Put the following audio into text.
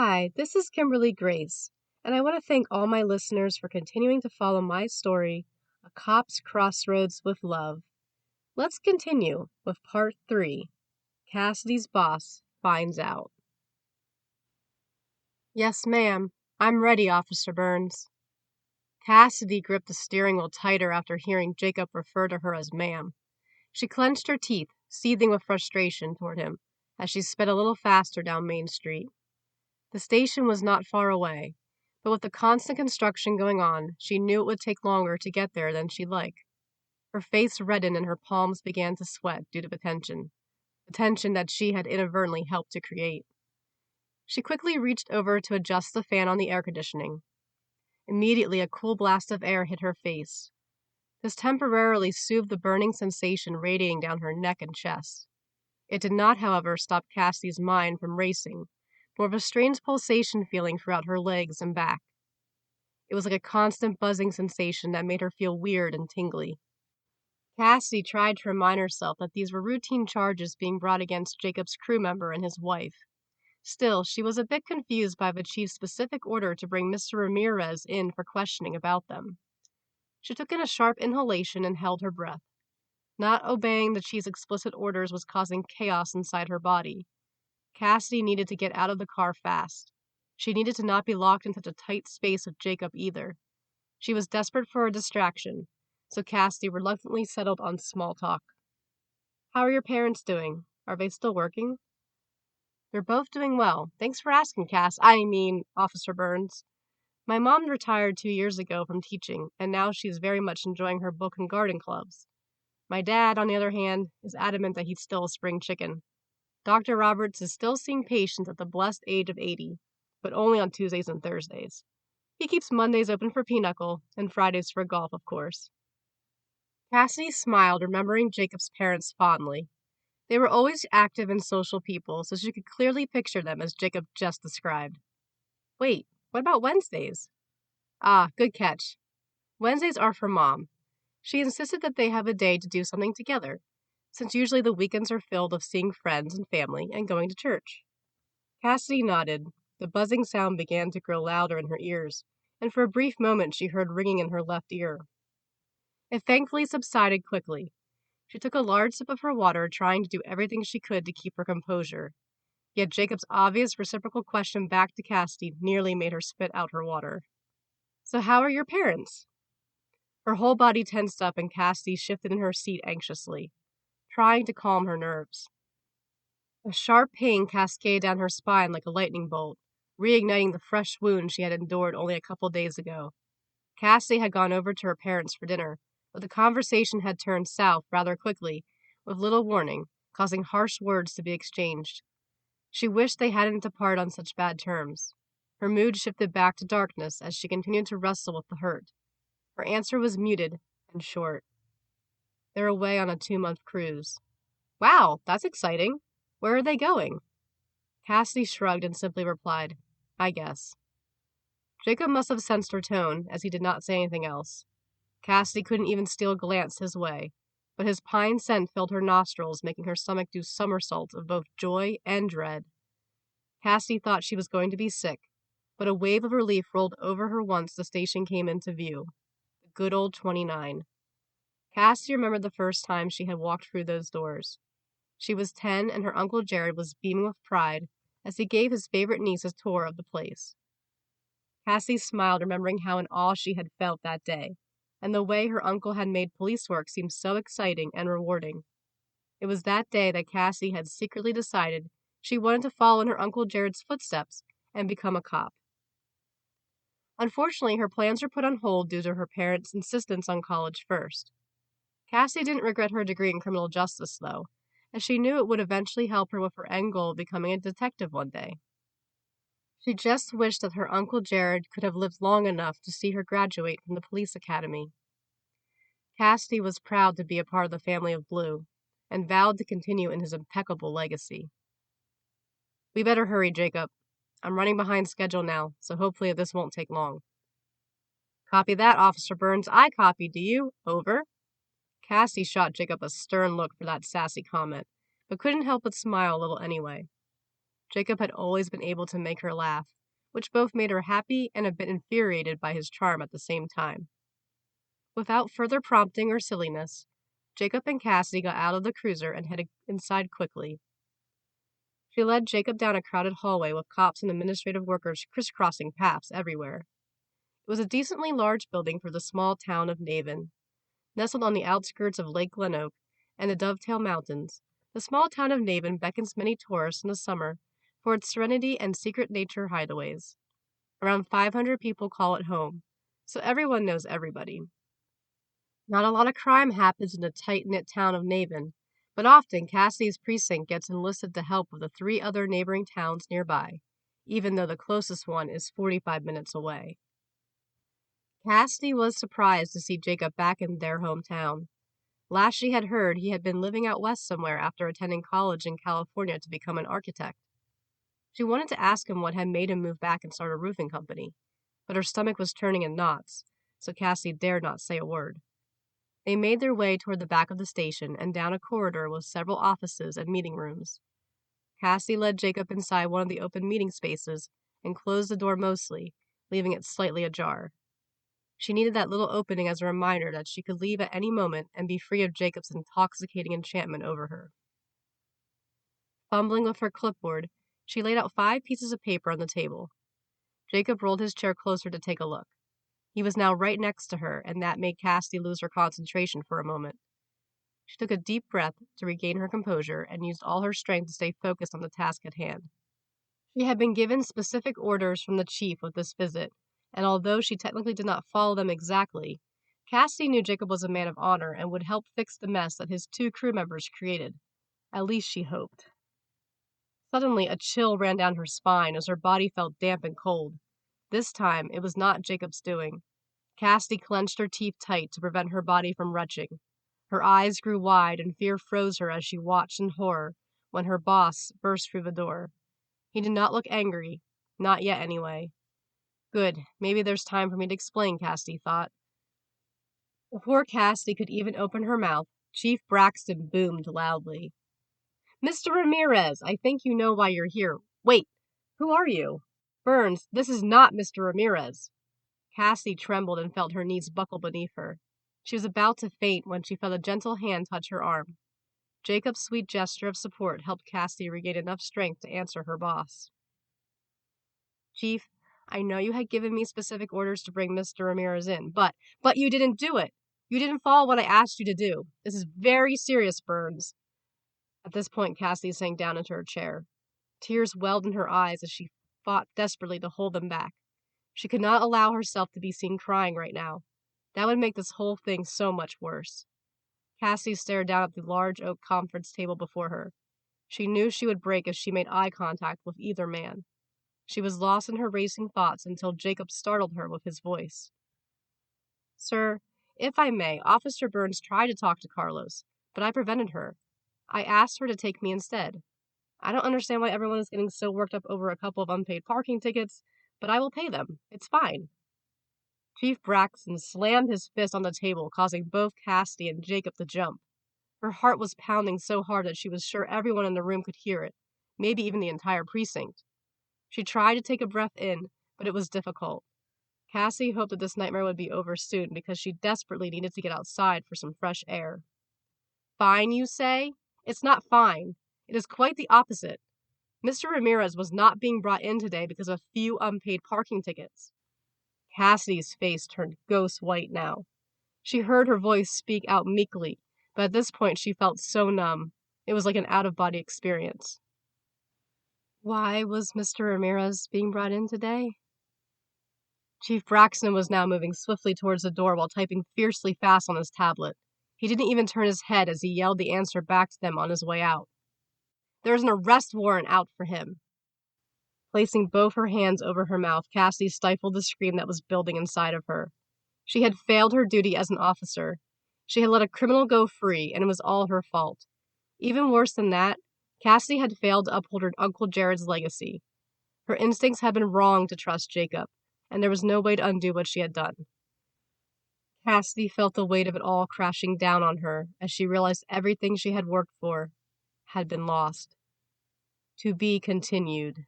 Hi, this is Kimberly Grace, and I want to thank all my listeners for continuing to follow my story, A Cop's Crossroads with Love. Let's continue with part 3, Cassidy's Boss Finds Out. Yes, ma'am. I'm ready, Officer Burns. Cassidy gripped the steering wheel tighter after hearing Jacob refer to her as ma'am. She clenched her teeth, seething with frustration toward him, as she sped a little faster down Main Street. The station was not far away, but with the constant construction going on, she knew it would take longer to get there than she'd like. Her face reddened and her palms began to sweat due to the tension that she had inadvertently helped to create. She quickly reached over to adjust the fan on the air conditioning. Immediately, a cool blast of air hit her face. This temporarily soothed the burning sensation radiating down her neck and chest. It did not, however, stop Cassie's mind from racing, more of a strange pulsation feeling throughout her legs and back. It was like a constant buzzing sensation that made her feel weird and tingly. Cassie tried to remind herself that these were routine charges being brought against Jacob's crew member and his wife. Still, she was a bit confused by the chief's specific order to bring Mr. Ramirez in for questioning about them. She took in a sharp inhalation and held her breath. Not obeying the chief's explicit orders was causing chaos inside her body. Cassidy needed to get out of the car fast. She needed to not be locked in such a tight space with Jacob either. She was desperate for a distraction, so Cassidy reluctantly settled on small talk. How are your parents doing? Are they still working? They're both doing well. Thanks for asking, Officer Burns. My mom retired 2 years ago from teaching, and now she's very much enjoying her book and garden clubs. My dad, on the other hand, is adamant that he's still a spring chicken. Dr. Roberts is still seeing patients at the blessed age of 80, but only on Tuesdays and Thursdays. He keeps Mondays open for pinochle and Fridays for golf, of course. Cassidy smiled, remembering Jacob's parents fondly. They were always active and social people, so she could clearly picture them as Jacob just described. Wait, what about Wednesdays? Ah, good catch. Wednesdays are for Mom. She insisted that they have a day to do something together, since usually the weekends are filled with seeing friends and family and going to church. Cassidy nodded. The buzzing sound began to grow louder in her ears, and for a brief moment she heard ringing in her left ear. It thankfully subsided quickly. She took a large sip of her water, trying to do everything she could to keep her composure. Yet Jacob's obvious reciprocal question back to Cassidy nearly made her spit out her water. So how are your parents? Her whole body tensed up and Cassidy shifted in her seat anxiously, trying to calm her nerves. A sharp pain cascaded down her spine like a lightning bolt, reigniting the fresh wound she had endured only a couple days ago. Cassidy had gone over to her parents for dinner, but the conversation had turned south rather quickly, with little warning, causing harsh words to be exchanged. She wished they hadn't departed on such bad terms. Her mood shifted back to darkness as she continued to wrestle with the hurt. Her answer was muted and short. They're away on a 2-month cruise. Wow, that's exciting. Where are they going? Cassidy shrugged and simply replied, I guess. Jacob must have sensed her tone, as he did not say anything else. Cassidy couldn't even steal a glance his way, but his pine scent filled her nostrils, making her stomach do somersaults of both joy and dread. Cassidy thought she was going to be sick, but a wave of relief rolled over her once the station came into view. The good old 29. Cassidy remembered the first time she had walked through those doors. She was 10, and her Uncle Jared was beaming with pride as he gave his favorite niece a tour of the place. Cassie smiled, remembering how in awe she had felt that day, and the way her uncle had made police work seem so exciting and rewarding. It was that day that Cassie had secretly decided she wanted to follow in her Uncle Jared's footsteps and become a cop. Unfortunately, her plans were put on hold due to her parents' insistence on college first. Cassie didn't regret her degree in criminal justice, though, as she knew it would eventually help her with her end goal of becoming a detective one day. She just wished that her Uncle Jared could have lived long enough to see her graduate from the police academy. Cassidy was proud to be a part of the family of Blue, and vowed to continue in his impeccable legacy. We better hurry, Jacob. I'm running behind schedule now, so hopefully this won't take long. Copy that, Officer Burns. I copy. Do you? Over. Cassie shot Jacob a stern look for that sassy comment, but couldn't help but smile a little anyway. Jacob had always been able to make her laugh, which both made her happy and a bit infuriated by his charm at the same time. Without further prompting or silliness, Jacob and Cassidy got out of the cruiser and headed inside quickly. She led Jacob down a crowded hallway with cops and administrative workers crisscrossing paths everywhere. It was a decently large building for the small town of Naven. Nestled on the outskirts of Lake Glenoak and the Dovetail Mountains, the small town of Naven beckons many tourists in the summer for its serenity and secret nature hideaways. Around 500 people call it home, so everyone knows everybody. Not a lot of crime happens in the tight-knit town of Naven, but often Cassidy's precinct gets enlisted to help with the 3 other neighboring towns nearby, even though the closest one is 45 minutes away. Cassidy was surprised to see Jacob back in their hometown. Last she had heard, he had been living out west somewhere after attending college in California to become an architect. She wanted to ask him what had made him move back and start a roofing company, but her stomach was turning in knots, so Cassidy dared not say a word. They made their way toward the back of the station and down a corridor with several offices and meeting rooms. Cassidy led Jacob inside one of the open meeting spaces and closed the door mostly, leaving it slightly ajar. She needed that little opening as a reminder that she could leave at any moment and be free of Jacob's intoxicating enchantment over her. Fumbling with her clipboard, she laid out 5 pieces of paper on the table. Jacob rolled his chair closer to take a look. He was now right next to her, and that made Cassidy lose her concentration for a moment. She took a deep breath to regain her composure and used all her strength to stay focused on the task at hand. She had been given specific orders from the chief with this visit, and although she technically did not follow them exactly, Cassidy knew Jacob was a man of honor and would help fix the mess that his 2 crew members created. At least she hoped. Suddenly, a chill ran down her spine as her body felt damp and cold. This time, it was not Jacob's doing. Cassidy clenched her teeth tight to prevent her body from retching. Her eyes grew wide and fear froze her as she watched in horror when her boss burst through the door. He did not look angry. Not yet, anyway. Good, maybe there's time for me to explain, Cassidy thought. Before Cassidy could even open her mouth, Chief Braxton boomed loudly. Mr. Ramirez, I think you know why you're here. Wait, who are you? Burns, this is not Mr. Ramirez. Cassidy trembled and felt her knees buckle beneath her. She was about to faint when she felt a gentle hand touch her arm. Jacob's sweet gesture of support helped Cassidy regain enough strength to answer her boss. Chief, I know you had given me specific orders to bring Mr. Ramirez in, but you didn't do it. You didn't follow what I asked you to do. This is very serious, Burns. At this point, Cassidy sank down into her chair. Tears welled in her eyes as she fought desperately to hold them back. She could not allow herself to be seen crying right now. That would make this whole thing so much worse. Cassidy stared down at the large oak conference table before her. She knew she would break if she made eye contact with either man. She was lost in her racing thoughts until Jacob startled her with his voice. Sir, if I may, Officer Burns tried to talk to Carlos, but I prevented her. I asked her to take me instead. I don't understand why everyone is getting so worked up over a couple of unpaid parking tickets, but I will pay them. It's fine. Chief Braxton slammed his fist on the table, causing both Cassidy and Jacob to jump. Her heart was pounding so hard that she was sure everyone in the room could hear it, maybe even the entire precinct. She tried to take a breath in, but it was difficult. Cassidy hoped that this nightmare would be over soon because she desperately needed to get outside for some fresh air. Fine, you say? It's not fine. It is quite the opposite. Mr. Ramirez was not being brought in today because of a few unpaid parking tickets. Cassidy's face turned ghost white now. She heard her voice speak out meekly, but at this point she felt so numb. It was like an out-of-body experience. Why was Mr. Ramirez being brought in today? Chief Braxton was now moving swiftly towards the door while typing fiercely fast on his tablet. He didn't even turn his head as he yelled the answer back to them on his way out. There is an arrest warrant out for him. Placing both her hands over her mouth, Cassidy stifled the scream that was building inside of her. She had failed her duty as an officer. She had let a criminal go free, and it was all her fault. Even worse than that, Cassidy had failed to uphold her Uncle Jared's legacy. Her instincts had been wrong to trust Jacob, and there was no way to undo what she had done. Cassidy felt the weight of it all crashing down on her as she realized everything she had worked for had been lost. To be continued.